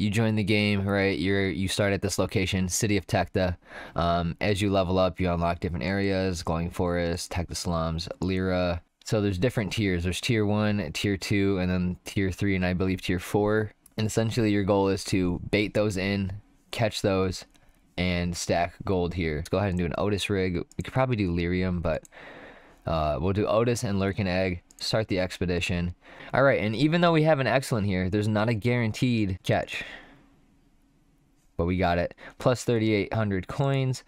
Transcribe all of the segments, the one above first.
you join the game, right? You start at this location, City of Tekta. As you level up, you unlock different areas: Glowing Forest, Tekta Slums, Lyra. So there's different tiers. There's tier 1, tier 2, and then tier 3, and I believe tier 4. And essentially your goal is to bait those in, catch those, and stack gold here. Let's go ahead and do an Otis rig. We could probably do Lyrium, but we'll do Otis and Lurkin Egg. Start the expedition. All right, and even though we have an excellent here, there's not a guaranteed catch. But we got it. Plus 3,800 coins.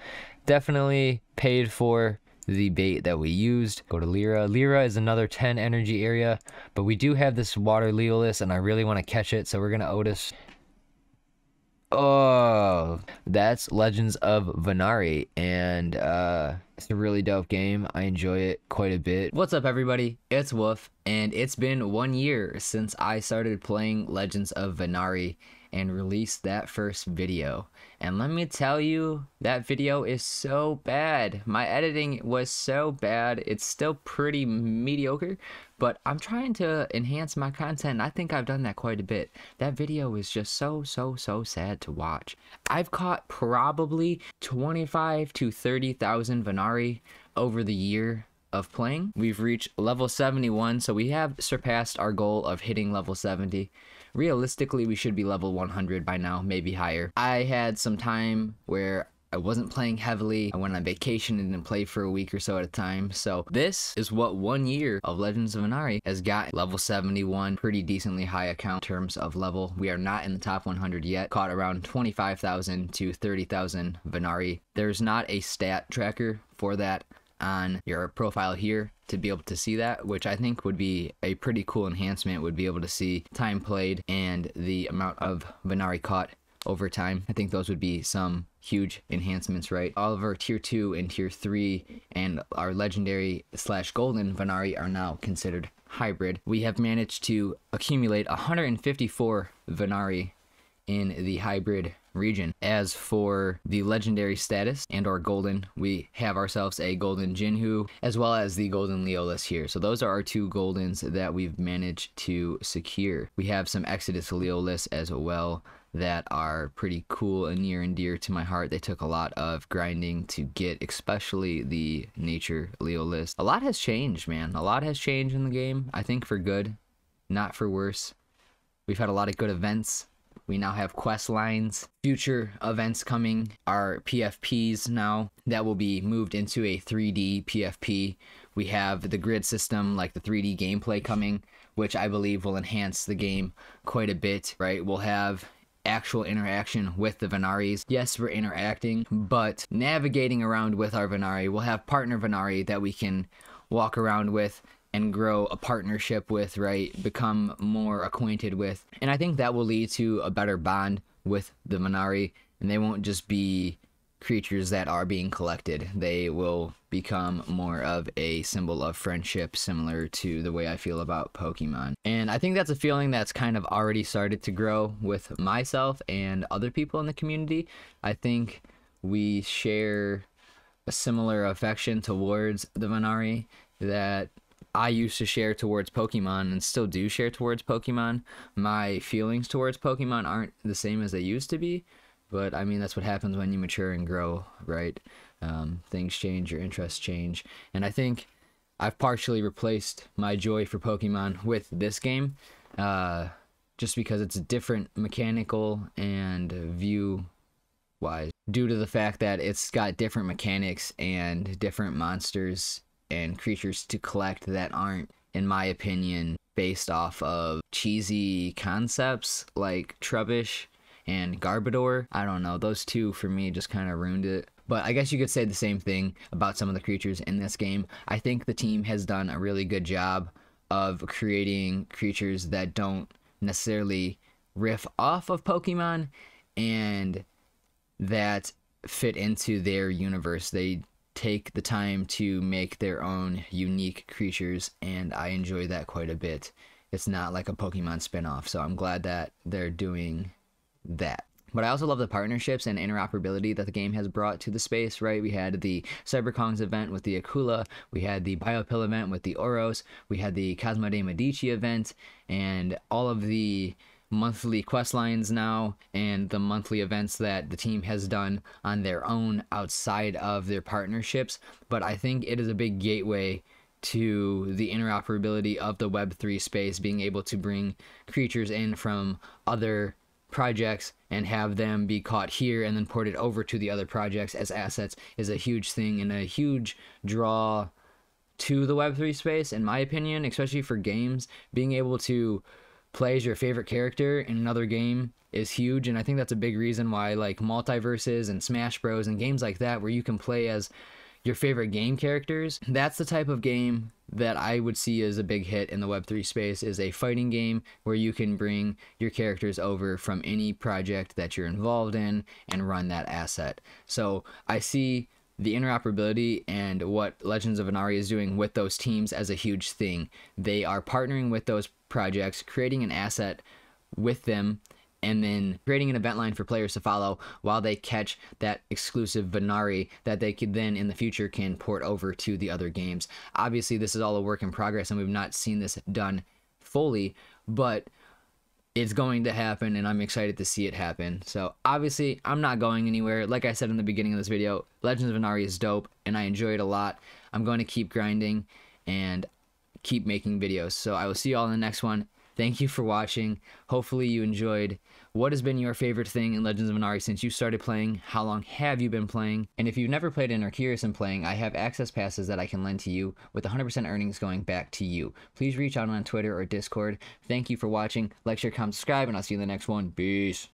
Definitely paid for the bait that we used. Go to Lyra. Lyra is another 10 energy area, but we do have this water Leolith, and I really want to catch it, so we're gonna Otis. Oh, that's Legends of Venari, and it's a really dope game. I enjoy it quite a bit. What's up, everybody? It's Wolf, and it's been 1 year since I started playing Legends of Venari and released that first video. And let me tell you, that video is so bad. My editing was so bad. It's still pretty mediocre, but I'm trying to enhance my content. I think I've done that quite a bit. That video is just so sad to watch. I've caught probably 25 to 30,000 Venari over the year of playing. We've reached level 71, so we have surpassed our goal of hitting level 70. Realistically, we should be level 100 by now, maybe higher. I had some time where I wasn't playing heavily. I went on vacation and didn't play for a week or so at a time. So this is what 1 year of Legends of Venari has got. Level 71, pretty decently high account in terms of level. We are not in the top 100 yet. Caught around 25,000 to 30,000 Venari. There's not a stat tracker for that on your profile here to be able to see that, which I think would be a pretty cool enhancement. Would be able to see time played and the amount of Venari caught over time. I think those would be some huge enhancements, right? All of our tier 2 and tier 3 and our legendary / golden Venari are now considered hybrid. We have managed to accumulate 154 Venari in the hybrid region. As for the legendary status and or golden, we have ourselves a golden Jinhu as well as the golden Leolith here. So those are our 2 goldens that we've managed to secure. We have some Exodus Leoliths as well that are pretty cool and near and dear to my heart. They took a lot of grinding to get, especially the nature Leoliths. A lot has changed, man. A lot has changed in the game. I think for good, not for worse. We've had a lot of good events. We now have quest lines, future events coming, our PFPs now that will be moved into a 3D PFP. We have the grid system, like the 3D gameplay coming, which I believe will enhance the game quite a bit, right? We'll have actual interaction with the Venaris. Yes, we're interacting, but navigating around with our Venari. We'll have partner Venari that we can walk around with and grow a partnership with, right? Become more acquainted with. And I think that will lead to a better bond with the Venari, and they won't just be creatures that are being collected. They will become more of a symbol of friendship, similar to the way I feel about Pokemon. And I think that's a feeling that's kind of already started to grow with myself and other people in the community. I think we share a similar affection towards the Venari that I used to share towards Pokemon and still do share towards Pokemon. My feelings towards Pokemon aren't the same as they used to be, but I mean, that's what happens when you mature and grow, right? Things change, your interests change. And I think I've partially replaced my joy for Pokemon with this game, just because it's different mechanical and view wise, due to the fact that it's got different mechanics and different monsters and creatures to collect that aren't, in my opinion, based off of cheesy concepts like Trubbish and Garbodor. I don't know, those two for me just kind of ruined it. But I guess you could say the same thing about some of the creatures in this game. I think the team has done a really good job of creating creatures that don't necessarily riff off of Pokemon and that fit into their universe. They take the time to make their own unique creatures, and I enjoy that quite a bit. It's not like a Pokemon spin-off, so I'm glad that they're doing that. But I also love the partnerships and interoperability that the game has brought to the space, right? We had the CyberKongs event with the Akula, we had the Biopill event with the Oros, we had the Cosmode Medici event, and all of the monthly quest lines now and the monthly events that the team has done on their own outside of their partnerships. But I think it is a big gateway to the interoperability of the Web3 space, being able to bring creatures in from other projects and have them be caught here and then ported over to the other projects as assets is a huge thing and a huge draw to the Web3 space, in my opinion, especially for games. Being able to play as your favorite character in another game is huge, and I think that's a big reason why like multiverses and Smash Bros and games like that where you can play as your favorite game characters, that's the type of game that I would see as a big hit in the Web3 space, is a fighting game where you can bring your characters over from any project that you're involved in and run that asset. So I see the interoperability and what Legends of Venari is doing with those teams as a huge thing. They are partnering with those projects, creating an asset with them, and then creating an event line for players to follow while they catch that exclusive Venari that they could then in the future can port over to the other games. Obviously, this is all a work in progress and we've not seen this done fully, but it's going to happen and I'm excited to see it happen. So obviously, I'm not going anywhere. Like I said in the beginning of this video, Legends of Venari is dope and I enjoy it a lot. I'm going to keep grinding and keep making videos. So I will see you all in the next one. Thank you for watching. Hopefully you enjoyed. What has been your favorite thing in Legends of Venari since you started playing? How long have you been playing? And if you've never played and are curious in playing, I have access passes that I can lend to you with 100% earnings going back to you. Please reach out on Twitter or Discord. Thank you for watching. Like, share, comment, subscribe, and I'll see you in the next one. Peace.